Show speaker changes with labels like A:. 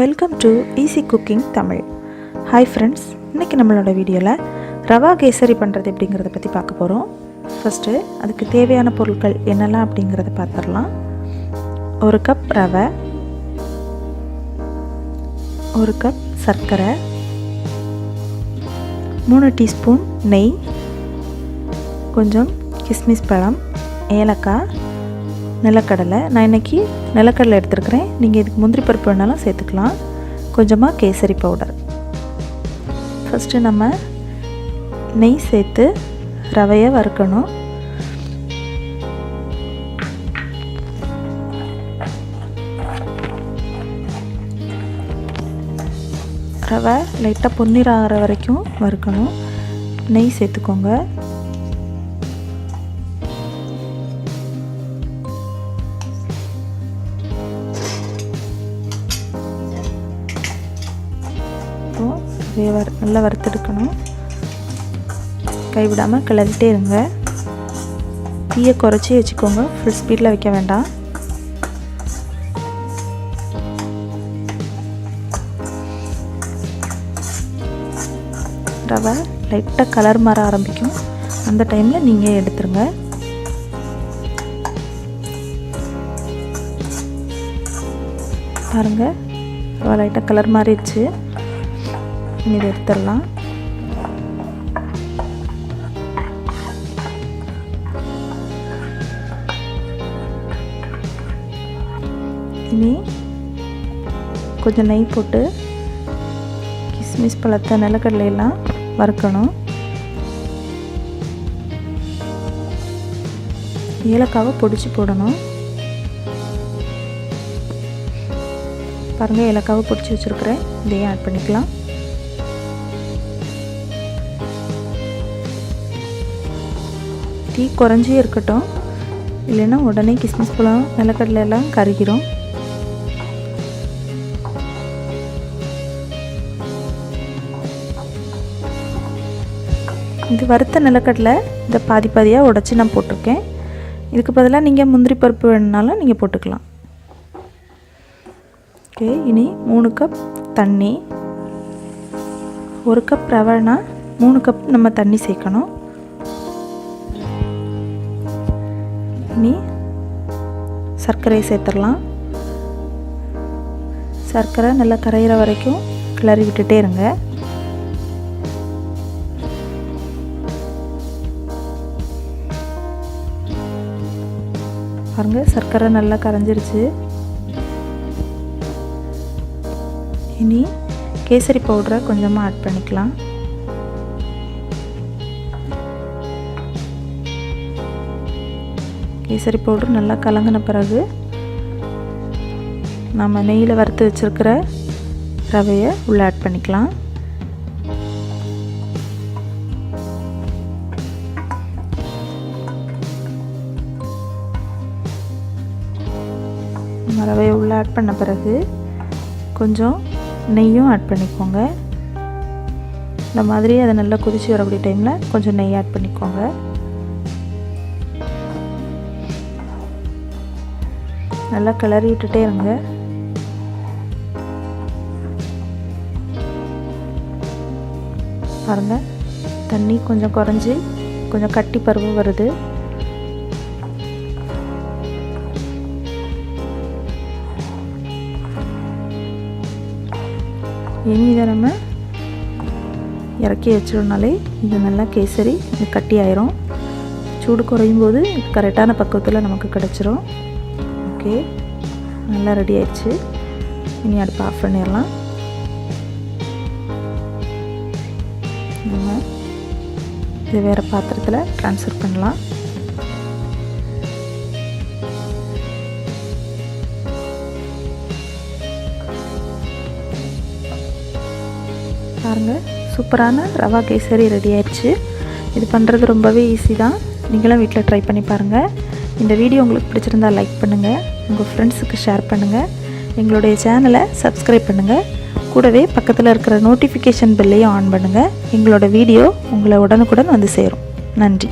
A: Welcome to easy cooking Tamil. Hi friends, இன்றைக்கி நம்மளோட வீடியோவில் ரவா கேசரி பண்ணுறது எப்படிங்கிறத பற்றி பார்க்க போகிறோம். ஃபஸ்ட்டு அதுக்கு தேவையான பொருட்கள் என்னெல்லாம் அப்படிங்கிறத பார்த்துடலாம். 1 கப் ரவை, 1 கப் சர்க்கரை, 3 டீஸ்பூன் நெய், கொஞ்சம் கிஸ்மிஸ் பழம், ஏலக்காய், நிலக்கடலை. நான் இன்றைக்கி நிலக்கடலை எடுத்துருக்கிறேன். நீங்கள் இதுக்கு முந்திரி பருப்பு வேணாலும் சேர்த்துக்கலாம். கொஞ்சமாக கேசரி பவுடர். ஃபஸ்ட்டு நம்ம நெய் சேர்த்து ரவையை வறுக்கணும். ரவை லைட்டாக பொன்னிறம் ஆகிற வரைக்கும் வறுக்கணும். நெய் சேர்த்துக்கோங்க. நல்லா வறுத்தெடுக்கணும். கைவிடாமல் கிளறிட்டே இருங்க. தீயை குறைச்சி வச்சுக்கோங்க, ஃபுல் ஸ்பீடில் வைக்க வேண்டாம். ரவை லைட்டாக கலர் மாற ஆரம்பிக்கும். அந்த டைமில் நீங்கள் எடுத்துருங்க. பாருங்கள், ரவை லைட்டாக கலர் மாறிடுச்சு. இதை எடுத்துடலாம். இனி கொஞ்சம் நெய் போட்டு கிஸ்மிஸ் பழத்தை நிலக்கடலையெல்லாம் வறுக்கணும். ஏலக்காவை பொடிச்சு போடணும். பாருங்கள், ஏலக்காவை பொடிச்சு வச்சுருக்கிறேன். இதையும் ஆட் பண்ணிக்கலாம். தீ குறைஞ்சி இருக்கட்டும், இல்லைன்னா உடனே கிஸ்மிஸ் பழம் நிலக்கடலை எல்லாம் கருகிரும். இது வறுத்த நிலக்கடலை இதை பாதி பாதியாக உடச்சி நான் போட்டிருக்கேன். இதுக்கு பதிலாக நீங்கள் முந்திரி பருப்பு வேணுனாலும் நீங்கள் போட்டுக்கலாம். ஓகே, இனி 3 கப் தண்ணி. 1 கப் ரவைனா 3 கப் நம்ம தண்ணி சேர்க்கணும். இனி சர்க்கரையை சேர்த்துடலாம். சர்க்கரை நல்லா கரையிற வரைக்கும் கிளறி விட்டுட்டே இருங்க. பாருங்க, சர்க்கரை நல்லா கரைஞ்சிருச்சு. இனி கேசரி பவுடரை கொஞ்சமாக ஆட் பண்ணிக்கலாம். கேசரி பவுடர் நல்லா கலங்கின பிறகு நம்ம நெய்யில் வறுத்து வச்சுருக்கிற ரவையை உள்ளே ஆட் பண்ணிக்கலாம். ரவையை உள்ளே ஆட் பண்ண பிறகு கொஞ்சம் நெய்யும் ஆட் பண்ணிக்கோங்க. இந்த மாதிரி அதை நல்லா கொதித்து வரக்கூடிய டைமில் கொஞ்சம் நெய் ஆட் பண்ணிக்கோங்க. நல்லா கிளறி விட்டுட்டே இருங்க. பாருங்கள், தண்ணி கொஞ்சம் குறைஞ்சி கொஞ்சம் கட்டி பருவம் வருது. இனி இதை நம்ம இறக்கி வச்சிடனாலே இது நல்லா கேசரி இது கட்டி ஆயிரும். சூடு குறையும் போது கரெக்டான பக்குவத்தில் நமக்கு கிடச்சிரும். ஓகே, நல்லா ரெடி ஆயிடுச்சு. இனி அடுப்பு ஆஃப் பண்ணிடலாம். நம்ம இது வேறு பாத்திரத்தில் ட்ரான்ஸ்ஃபர் பண்ணலாம். பாருங்கள், சூப்பரான ரவா கேசரி ரெடி ஆயிடுச்சு. இது பண்ணுறது ரொம்பவே ஈஸி தான். நீங்களும் வீட்டில் ட்ரை பண்ணி பாருங்கள். இந்த வீடியோ உங்களுக்கு பிடிச்சிருந்தால் லைக் பண்ணுங்கள், உங்கள் ஃப்ரெண்ட்ஸுக்கு ஷேர் பண்ணுங்கள், எங்களுடைய சேனலை சப்ஸ்கிரைப் பண்ணுங்கள். கூடவே பக்கத்தில் இருக்கிற நோட்டிஃபிகேஷன் பெல்லையும் ஆன் பண்ணுங்கள். எங்களோட வீடியோ உங்களை உடனுக்குடன் வந்து சேரும். நன்றி.